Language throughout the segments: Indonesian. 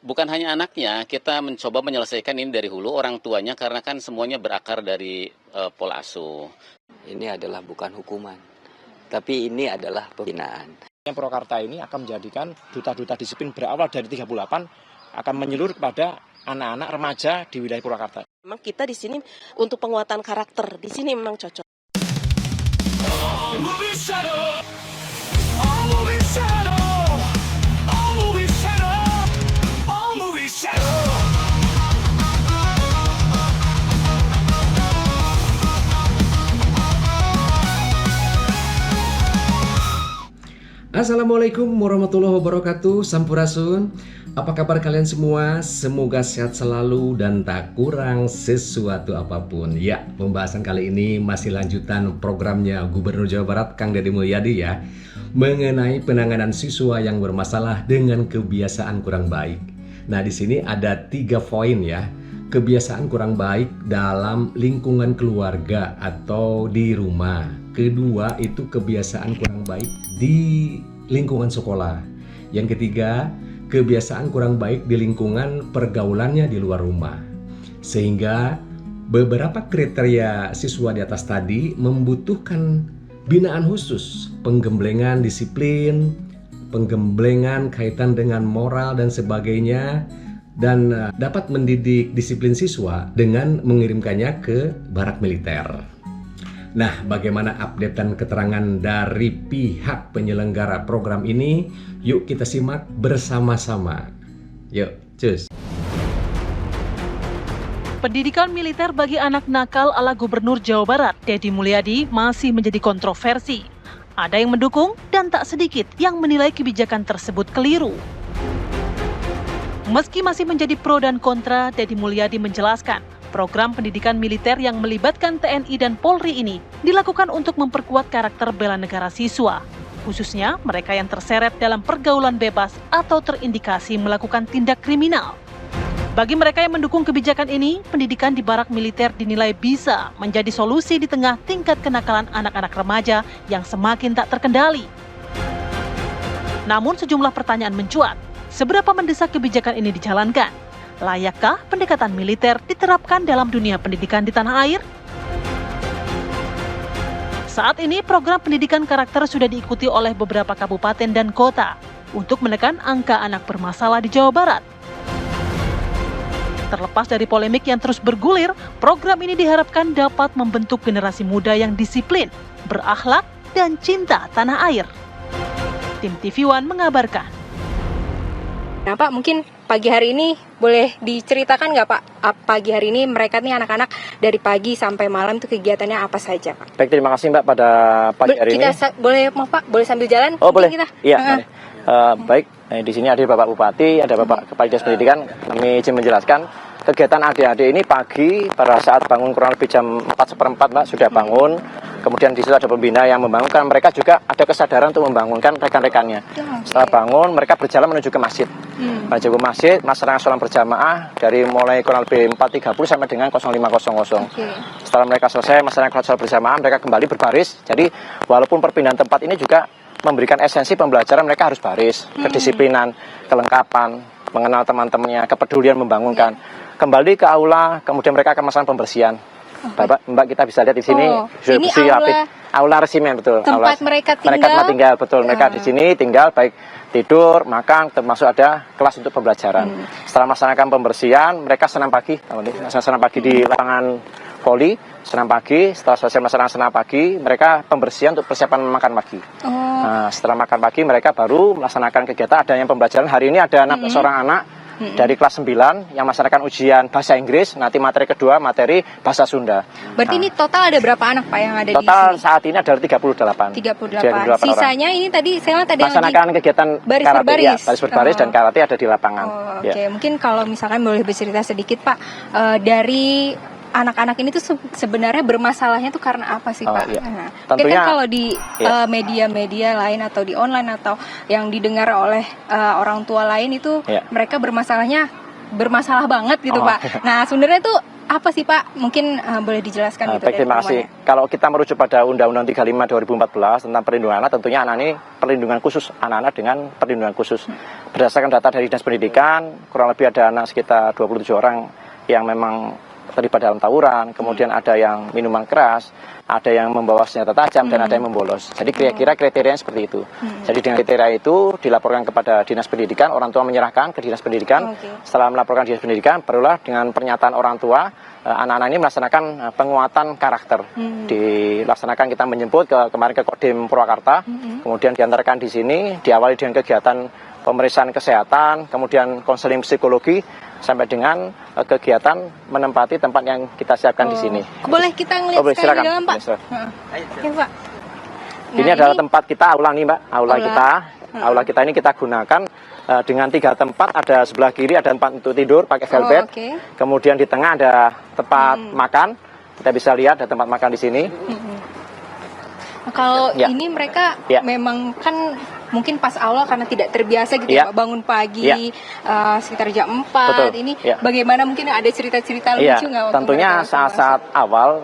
Bukan hanya anaknya, kita mencoba menyelesaikan ini dari hulu orang tuanya karena kan semuanya berakar dari pola asuh. Ini adalah bukan hukuman, tapi ini adalah pembinaan. Yang Purwakarta ini akan menjadikan duta-duta disiplin berawal dari 38 akan menyeluruh kepada anak-anak remaja di wilayah Purwakarta. Memang kita di sini untuk penguatan karakter, di sini memang cocok. Assalamualaikum warahmatullahi wabarakatuh. Sampurasun. Apa kabar kalian semua? Semoga sehat selalu dan tak kurang sesuatu apapun. Ya, pembahasan kali ini masih lanjutan programnya Gubernur Jawa Barat Kang Deddy Mulyadi ya, mengenai penanganan siswa yang bermasalah dengan kebiasaan kurang baik. Nah, di sini ada 3 poin ya. Kebiasaan kurang baik dalam lingkungan keluarga atau di rumah. Kedua itu kebiasaan kurang baik di lingkungan sekolah. Yang ketiga, kebiasaan kurang baik di lingkungan pergaulannya di luar rumah. Sehingga beberapa kriteria siswa di atas tadi membutuhkan binaan khusus, penggemblengan disiplin, penggemblengan kaitan dengan moral dan sebagainya, dan dapat mendidik disiplin siswa dengan mengirimkannya ke barak militer. Nah, bagaimana update dan keterangan dari pihak penyelenggara program ini? Yuk kita simak bersama-sama. Yuk, cus. Pendidikan militer bagi anak nakal ala Gubernur Jawa Barat, Deddy Mulyadi, masih menjadi kontroversi. Ada yang mendukung dan tak sedikit yang menilai kebijakan tersebut keliru. Meski masih menjadi pro dan kontra, Deddy Mulyadi menjelaskan, program pendidikan militer yang melibatkan TNI dan Polri ini dilakukan untuk memperkuat karakter bela negara siswa, khususnya mereka yang terseret dalam pergaulan bebas atau terindikasi melakukan tindak kriminal. Bagi mereka yang mendukung kebijakan ini, pendidikan di barak militer dinilai bisa menjadi solusi di tengah tingkat kenakalan anak-anak remaja yang semakin tak terkendali. Namun sejumlah pertanyaan mencuat. Seberapa mendesak kebijakan ini dijalankan? Layakkah pendekatan militer diterapkan dalam dunia pendidikan di tanah air? Saat ini program pendidikan karakter sudah diikuti oleh beberapa kabupaten dan kota untuk menekan angka anak bermasalah di Jawa Barat. Terlepas dari polemik yang terus bergulir, program ini diharapkan dapat membentuk generasi muda yang disiplin, berakhlak, dan cinta tanah air. Tim TV One mengabarkan. Nah Pak, mungkin pagi hari ini boleh diceritakan nggak Pak, pagi hari ini mereka nih anak-anak dari pagi sampai malam itu kegiatannya apa saja Pak? Baik, terima kasih Mbak pada pagi hari ini. Boleh Pak, boleh sambil jalan? Oh boleh, kita? Iya. Baik, di sini ada Bapak Bupati, ada Bapak Kepala Dinas Pendidikan. Kami izin menjelaskan kegiatan adik-adik ini pagi pada saat bangun kurang lebih jam 4:15 Mbak sudah bangun. Kemudian di situ ada pembina yang membangunkan, mereka juga ada kesadaran untuk membangunkan rekan-rekannya. Setelah bangun, mereka berjalan menuju ke masjid. Menuju ke masjid, melaksanakan sholat berjamaah dari mulai kurang lebih 4.30 sampai dengan 05.00. Setelah mereka selesai melaksanakan sholat berjamaah, mereka kembali berbaris. Jadi walaupun perpindahan tempat ini juga memberikan esensi pembelajaran, mereka harus baris, kedisiplinan, kelengkapan, mengenal teman-temannya, kepedulian membangunkan. Kembali ke aula, kemudian mereka akan melaksanakan pembersihan. Mbak kita bisa lihat di sini sudah bersih rapi. Aula resimen betul. Tempat mereka tinggal betul. Mereka di sini tinggal baik tidur, makan, termasuk ada kelas untuk pembelajaran. Setelah melaksanakan pembersihan, mereka senam pagi. Senam pagi di lapangan voli, senam pagi. Setelah selesai melaksanakan senam pagi, mereka pembersihan untuk persiapan makan pagi. Nah, setelah makan pagi, mereka baru melaksanakan kegiatan adanya pembelajaran. Hari ini ada seorang anak dari kelas 9 yang melaksanakan ujian bahasa Inggris, nanti materi kedua materi bahasa Sunda. Berarti ini total ada berapa anak Pak yang ada di sini? Total saat ini adalah 38. 38. Sisanya orang. Ini tadi saya tadi melaksanakan kegiatan baris karate, berbaris. Ya, baris berbaris dan karate ada di lapangan. Oke. Mungkin kalau misalkan boleh bercerita sedikit Pak, dari anak-anak ini tuh sebenarnya bermasalahnya tuh karena apa sih Pak? Iya. Nah, tentunya kan kalau di media-media lain atau di online atau yang didengar oleh orang tua lain itu mereka bermasalah banget gitu Pak. Nah sebenarnya tuh apa sih Pak? Mungkin boleh dijelaskan gitu. Baik, terima kasih. Kalau kita merujuk pada Undang-Undang 35 2014 tentang perlindungan anak, tentunya anak ini perlindungan khusus, anak-anak dengan perlindungan khusus. berdasarkan data dari Dinas Pendidikan, kurang lebih ada anak sekitar 27 orang yang memang terlibat dalam tawuran, kemudian ada yang minuman keras, ada yang membawa senjata tajam, dan ada yang membolos. Jadi kira-kira kriterianya seperti itu. Jadi dengan kriteria itu dilaporkan kepada Dinas Pendidikan, orang tua menyerahkan ke Dinas Pendidikan. Setelah melaporkan Dinas Pendidikan, barulah dengan pernyataan orang tua, anak-anak ini melaksanakan penguatan karakter. Dilaksanakan, kita menjemput kemarin ke Kodim Purwakarta, kemudian diantarkan di sini, diawali dengan kegiatan pemeriksaan kesehatan, kemudian konseling psikologi, sampai dengan kegiatan menempati tempat yang kita siapkan di sini. Boleh kita ngelihat sekali di dalam, Pak? Ya, Pak. Ini adalah tempat kita, aula nih, Mbak. Aula kita ini kita gunakan dengan 3 tempat. Ada sebelah kiri ada tempat untuk tidur pakai velvet. Kemudian di tengah ada tempat makan. Kita bisa lihat ada tempat makan di sini. Kalau ini mereka memang kan mungkin pas awal karena tidak terbiasa gitu ya Pak, bangun pagi sekitar jam 4. Betul. Ini bagaimana, mungkin ada cerita-cerita lucu nggak? Tentunya saat-saat awal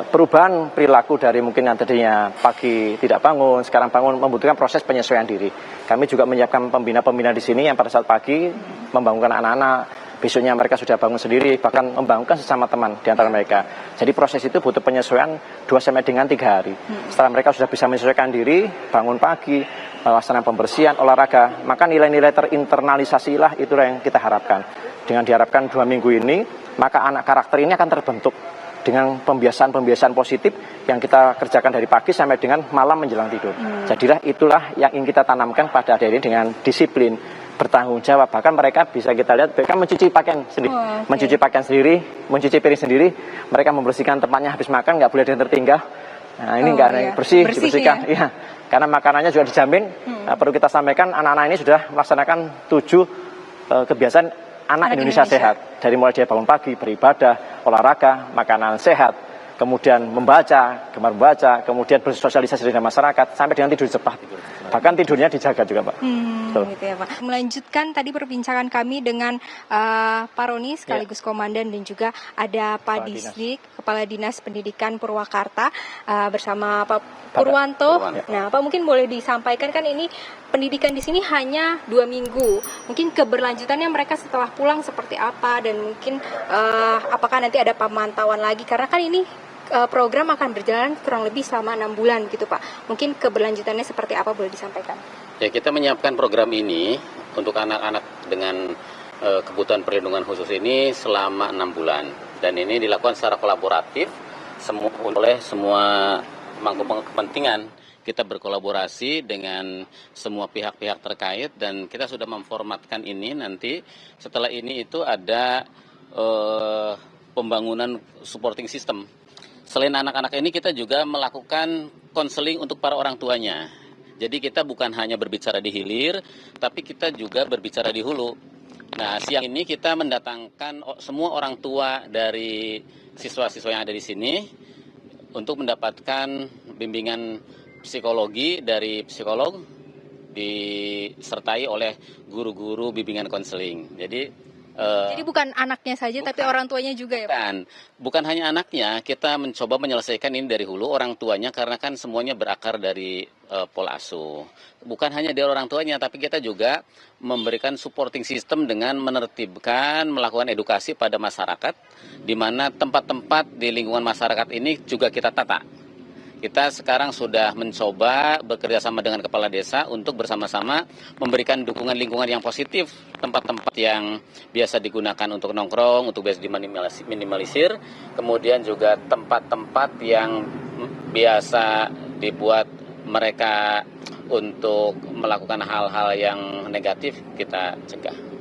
perubahan perilaku dari mungkin yang tadinya pagi tidak bangun, sekarang bangun, membutuhkan proses penyesuaian diri. Kami juga menyiapkan pembina-pembina di sini yang pada saat pagi membangunkan anak-anak. Besoknya mereka sudah bangun sendiri, bahkan membangunkan sesama teman di antara mereka. Jadi proses itu butuh penyesuaian 2 sampai dengan 3 hari. Setelah mereka sudah bisa menyesuaikan diri, bangun pagi, melaksanakan pembersihan, olahraga, maka nilai-nilai terinternalisasi lah itulah yang kita harapkan. Dengan diharapkan 2 minggu ini, maka anak karakter ini akan terbentuk dengan pembiasaan-pembiasaan positif yang kita kerjakan dari pagi sampai dengan malam menjelang tidur. Jadilah itulah yang ingin kita tanamkan pada adik ini dengan disiplin, bertanggung jawab. Bahkan mereka bisa kita lihat mereka mencuci pakaian sendiri, mencuci pakaian sendiri, mencuci piring sendiri. Mereka membersihkan tempatnya habis makan, nggak boleh ada yang tertinggal. Nah ini nggak ada yang dibersihkan. Ya. Karena makanannya juga dijamin. Perlu kita sampaikan, anak-anak ini sudah melaksanakan 7 kebiasaan anak Indonesia sehat. Dari mulai dia bangun pagi, beribadah, olahraga, makanan sehat, kemudian membaca, gemar membaca, kemudian bersosialisasi dengan masyarakat, sampai dengan tidur cepat. Bahkan tidurnya dijaga juga, Pak. Gitu ya, Pak. Melanjutkan tadi perbincangan kami dengan Pak Roni sekaligus komandan, dan juga ada Pak Disdik, Kepala Dinas Pendidikan Purwakarta, bersama Pak Purwanto. Nah, Pak mungkin boleh disampaikan, kan ini pendidikan di sini hanya 2 minggu. Mungkin keberlanjutannya mereka setelah pulang seperti apa, dan mungkin apakah nanti ada pemantauan lagi, karena kan ini program akan berjalan kurang lebih selama 6 bulan gitu Pak. Mungkin keberlanjutannya seperti apa, boleh disampaikan? Ya, kita menyiapkan program ini untuk anak-anak dengan kebutuhan perlindungan khusus ini selama 6 bulan. Dan ini dilakukan secara kolaboratif oleh semua pemangku kepentingan. Kita berkolaborasi dengan semua pihak-pihak terkait, dan kita sudah memformatkan ini. Nanti setelah ini itu ada pembangunan supporting system. Selain anak-anak ini, kita juga melakukan konseling untuk para orang tuanya. Jadi kita bukan hanya berbicara di hilir, tapi kita juga berbicara di hulu. Nah, siang ini kita mendatangkan semua orang tua dari siswa-siswa yang ada di sini untuk mendapatkan bimbingan psikologi dari psikolog, disertai oleh guru-guru bimbingan konseling. Jadi bukan anaknya saja, tapi orang tuanya juga ya Pak? Bukan hanya anaknya, kita mencoba menyelesaikan ini dari hulu, orang tuanya, karena kan semuanya berakar dari pola asuh. Bukan hanya dari orang tuanya, tapi kita juga memberikan supporting system dengan menertibkan, melakukan edukasi pada masyarakat, di mana tempat-tempat di lingkungan masyarakat ini juga kita tata. Kita sekarang sudah mencoba bekerja sama dengan kepala desa untuk bersama-sama memberikan dukungan lingkungan yang positif. Tempat-tempat yang biasa digunakan untuk nongkrong, untuk biasa diminimalisir. Kemudian juga tempat-tempat yang biasa dibuat mereka untuk melakukan hal-hal yang negatif, kita cegah.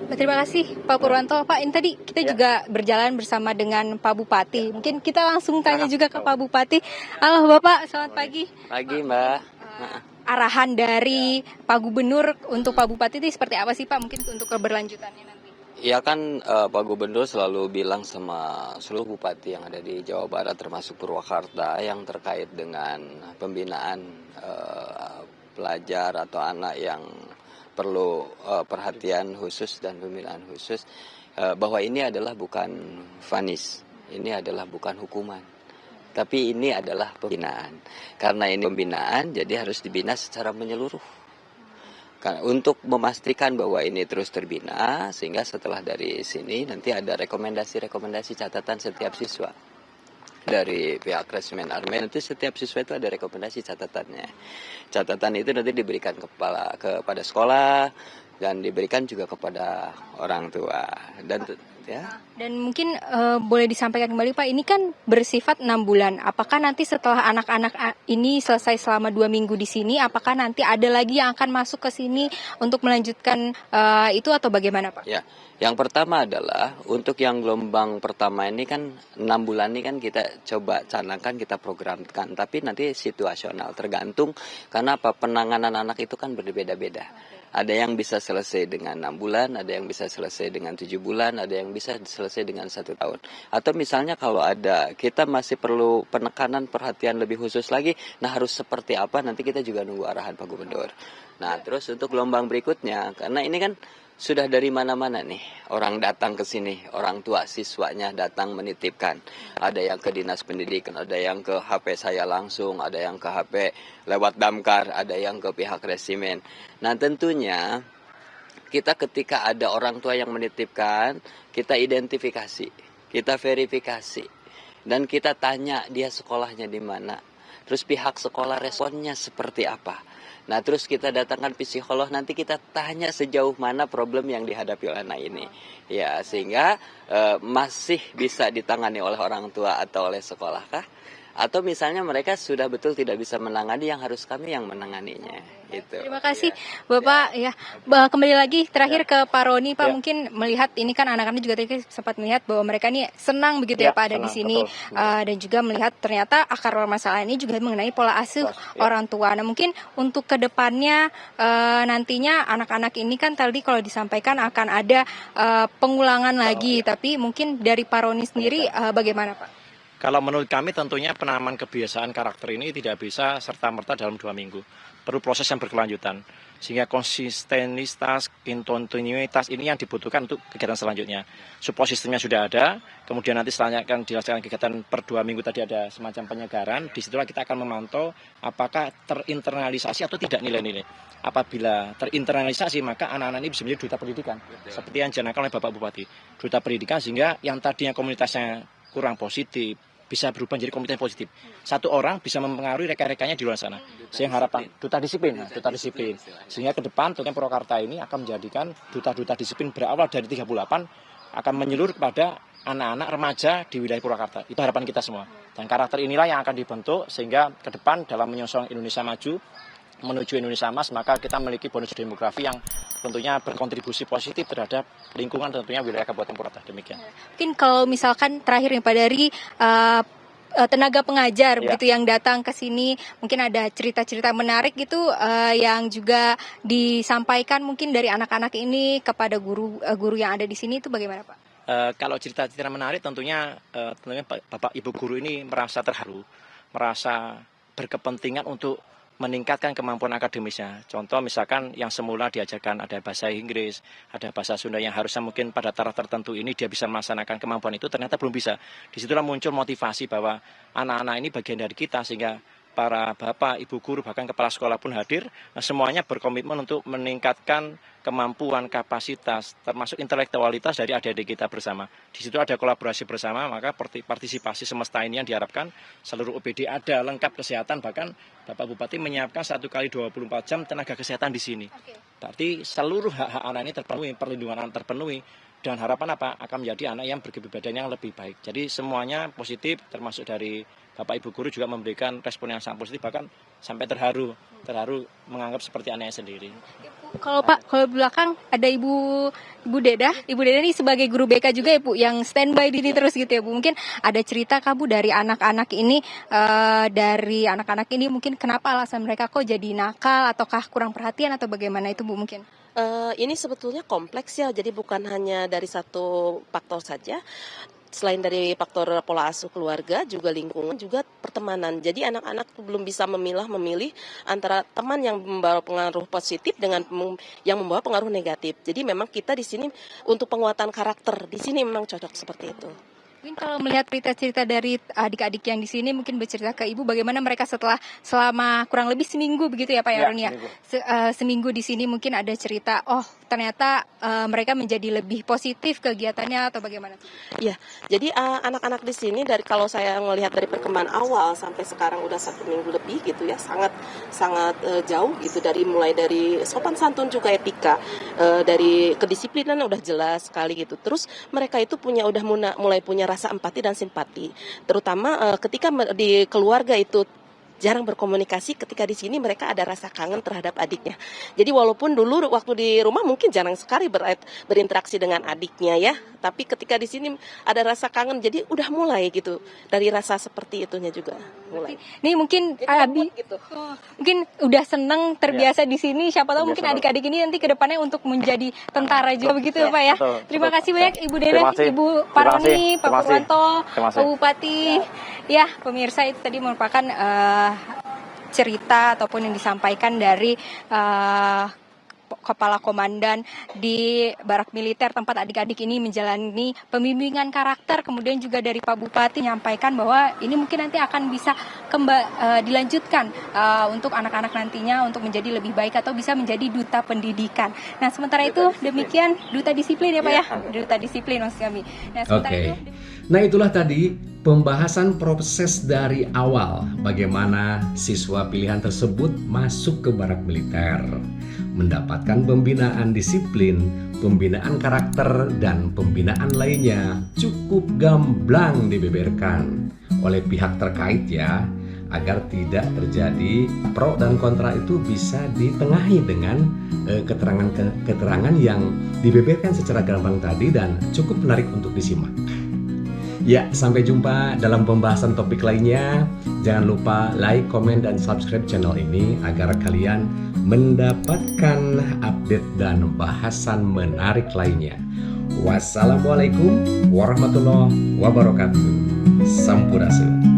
Terima kasih Pak Purwanto. Pak, ini tadi kita juga berjalan bersama dengan Pak Bupati. Mungkin kita langsung tanya juga ke Pak Bupati. Halo Bapak, selamat pagi. Pagi Mbak. Arahan dari Pak Gubernur untuk Pak Bupati itu seperti apa sih Pak, mungkin untuk keberlanjutannya nanti? Ya kan Pak Gubernur selalu bilang sama seluruh bupati yang ada di Jawa Barat termasuk Purwakarta yang terkait dengan pembinaan pelajar atau anak yang perlu perhatian khusus dan pembinaan khusus, bahwa ini adalah bukan vonis, ini adalah bukan hukuman, tapi ini adalah pembinaan. Karena ini pembinaan, jadi harus dibina secara menyeluruh. untuk memastikan bahwa ini terus terbina, sehingga setelah dari sini nanti ada rekomendasi catatan setiap siswa. Dari pihak Resimen Armet, nanti setiap siswa itu ada rekomendasi catatannya. Catatan itu nanti diberikan kepada sekolah dan diberikan juga kepada orang tua. Dan mungkin boleh disampaikan kembali Pak, ini kan bersifat 6 bulan. Apakah nanti setelah anak-anak ini selesai selama 2 minggu di sini, apakah nanti ada lagi yang akan masuk ke sini untuk melanjutkan itu atau bagaimana Pak? Ya, yang pertama adalah untuk yang gelombang pertama ini kan 6 bulan ini kan kita coba canangkan, kita programkan. Tapi nanti situasional, tergantung karena penanganan anak itu kan berbeda-beda. Ada yang bisa selesai dengan 6 bulan, ada yang bisa selesai dengan 7 bulan, ada yang bisa selesai dengan 1 tahun. Atau misalnya kalau ada, kita masih perlu penekanan perhatian lebih khusus lagi, nah harus seperti apa, nanti kita juga nunggu arahan Pak Gubernur. Nah terus untuk gelombang berikutnya, karena ini kan sudah dari mana-mana nih orang datang ke sini, orang tua siswanya datang menitipkan. Ada yang ke dinas pendidikan, ada yang ke HP saya langsung, ada yang ke HP lewat damkar, ada yang ke pihak resimen. Nah tentunya kita ketika ada orang tua yang menitipkan, kita identifikasi, kita verifikasi, dan kita tanya dia sekolahnya di mana. Terus pihak sekolah responnya seperti apa. Nah terus kita datangkan psikolog, nanti kita tanya sejauh mana problem yang dihadapi oleh anak ini. Ya sehingga masih bisa ditangani oleh orang tua atau oleh sekolah kah? Atau misalnya mereka sudah betul tidak bisa menangani, yang harus kami yang menanganinya. Gitu. Terima kasih Bapak. Ya, kembali lagi terakhir ke Pak Roni, Pak mungkin melihat ini kan anak-anak juga tadi sempat melihat bahwa mereka ini senang begitu ya Pak ada di sini, dan juga melihat ternyata akar masalah ini juga mengenai pola asuh orang tua. Nah mungkin untuk kedepannya nantinya anak-anak ini kan tadi kalau disampaikan akan ada pengulangan lagi, tapi mungkin dari Pak Roni sendiri bagaimana Pak? Kalau menurut kami tentunya penanaman kebiasaan karakter ini tidak bisa serta-merta dalam 2 minggu. Perlu proses yang berkelanjutan. Sehingga konsistenitas, kontinuitas ini yang dibutuhkan untuk kegiatan selanjutnya. Support sistemnya sudah ada, kemudian nanti selanjutnya akan dilaksanakan kegiatan per 2 minggu tadi ada semacam penyegaran. Disitulah kita akan memantau apakah terinternalisasi atau tidak nilai-nilai. Apabila terinternalisasi maka anak-anak ini bisa menjadi duta pendidikan. Seperti yang dicanangkan oleh Bapak Bupati. Duta pendidikan sehingga yang tadinya komunitasnya kurang positif, bisa berubah menjadi komunitas positif. Satu orang bisa mempengaruhi rekan-rekannya di luar sana. Sehingga harapan duta disiplin. Sehingga ke depan tentunya Purwakarta ini akan menjadikan duta-duta disiplin berawal dari 38 akan menyeluruh kepada anak-anak remaja di wilayah Purwakarta. Itu harapan kita semua. Dan karakter inilah yang akan dibentuk sehingga ke depan dalam menyongsong Indonesia maju menuju Indonesia Emas, maka kita memiliki bonus demografi yang tentunya berkontribusi positif terhadap lingkungan tentunya wilayah Kabupaten Purwakarta. Demikian. Mungkin kalau misalkan terakhir nih Pak dari tenaga pengajar begitu yang datang ke sini, mungkin ada cerita-cerita menarik gitu yang juga disampaikan mungkin dari anak-anak ini kepada guru yang ada di sini, itu bagaimana Pak? Kalau cerita-cerita menarik tentunya Bapak Ibu guru ini merasa terharu, merasa berkepentingan untuk meningkatkan kemampuan akademisnya. Contoh misalkan yang semula diajarkan ada bahasa Inggris, ada bahasa Sunda yang harusnya mungkin pada taraf tertentu ini dia bisa melaksanakan kemampuan itu, ternyata belum bisa. Disitulah muncul motivasi bahwa anak-anak ini bagian dari kita, sehingga para bapak, ibu guru, bahkan kepala sekolah pun hadir. Nah, semuanya berkomitmen untuk meningkatkan kemampuan, kapasitas, termasuk intelektualitas dari adik-adik kita bersama. Di situ ada kolaborasi bersama, maka partisipasi semesta ini yang diharapkan seluruh OPD ada, lengkap kesehatan, bahkan Bapak Bupati menyiapkan 1 kali 24 jam tenaga kesehatan di sini. Berarti seluruh hak-hak anak ini terpenuhi, perlindungan anak terpenuhi. Dan harapan apa? Akan menjadi anak yang berkepribadian yang lebih baik. Jadi semuanya positif, termasuk dari Bapak Ibu guru juga memberikan respon yang sangat positif, bahkan sampai terharu menganggap seperti anaknya sendiri. Kalau Pak, kalau belakang ada Ibu Deda ini sebagai guru BK juga ya Bu, yang standby di sini terus gitu ya Bu. Mungkin ada cerita kah Bu dari anak-anak ini, mungkin kenapa alasan mereka kok jadi nakal, ataukah kurang perhatian atau bagaimana itu Bu mungkin? Ini sebetulnya kompleks ya, jadi bukan hanya dari satu faktor saja. Selain dari faktor pola asuh keluarga, juga lingkungan, juga pertemanan. Jadi anak-anak belum bisa memilih antara teman yang membawa pengaruh positif dengan yang membawa pengaruh negatif. Jadi memang kita di sini untuk penguatan karakter, di sini memang cocok seperti itu. Mungkin kalau melihat cerita-cerita dari adik-adik yang di sini mungkin bercerita ke Ibu bagaimana mereka selama kurang lebih seminggu begitu ya Pak Yaron ya. Seminggu di sini mungkin ada cerita, oh ternyata mereka menjadi lebih positif kegiatannya atau bagaimana? Iya, jadi anak-anak di sini kalau saya melihat dari perkembangan awal sampai sekarang udah 1 minggu lebih gitu ya, sangat jauh gitu, mulai dari sopan santun juga etika, dari kedisiplinan udah jelas sekali gitu. Terus mereka itu mulai punya rasa empati dan simpati, terutama ketika di keluarga itu jarang berkomunikasi, ketika di sini mereka ada rasa kangen terhadap adiknya. Jadi walaupun dulu waktu di rumah mungkin jarang sekali berinteraksi dengan adiknya ya, tapi ketika di sini ada rasa kangen, jadi udah mulai gitu dari rasa seperti itunya juga mulai. Ini mungkin Abi gitu. Mungkin udah seneng terbiasa di sini, siapa tahu mungkin adik-adik ini nanti ke depannya untuk menjadi tentara juga begitu ya Pak ya. Terima kasih banyak Ibu Dede, Ibu Paroni, Pak Purwanto, Pak Bupati. Ya, pemirsa itu tadi merupakan cerita ataupun yang disampaikan dari Kepala Komandan di Barak Militer tempat adik-adik ini menjalani pembimbingan karakter, kemudian juga dari Pak Bupati menyampaikan bahwa ini mungkin nanti akan bisa dilanjutkan untuk anak-anak nantinya untuk menjadi lebih baik atau bisa menjadi duta pendidikan. Nah sementara itu demikian duta disiplin ya Pak ya, duta disiplin maksud kami. Nah sementara itu. Nah itulah tadi pembahasan proses dari awal bagaimana siswa pilihan tersebut masuk ke Barak Militer, mendapatkan pembinaan disiplin, pembinaan karakter, dan pembinaan lainnya cukup gamblang dibeberkan oleh pihak terkait ya, agar tidak terjadi pro dan kontra itu bisa ditengahi dengan keterangan yang dibeberkan secara gamblang tadi dan cukup menarik untuk disimak. Ya, sampai jumpa dalam pembahasan topik lainnya. Jangan lupa like, komen, dan subscribe channel ini agar kalian mendapatkan update dan bahasan menarik lainnya. Wassalamualaikum warahmatullahi wabarakatuh. Sampurasun.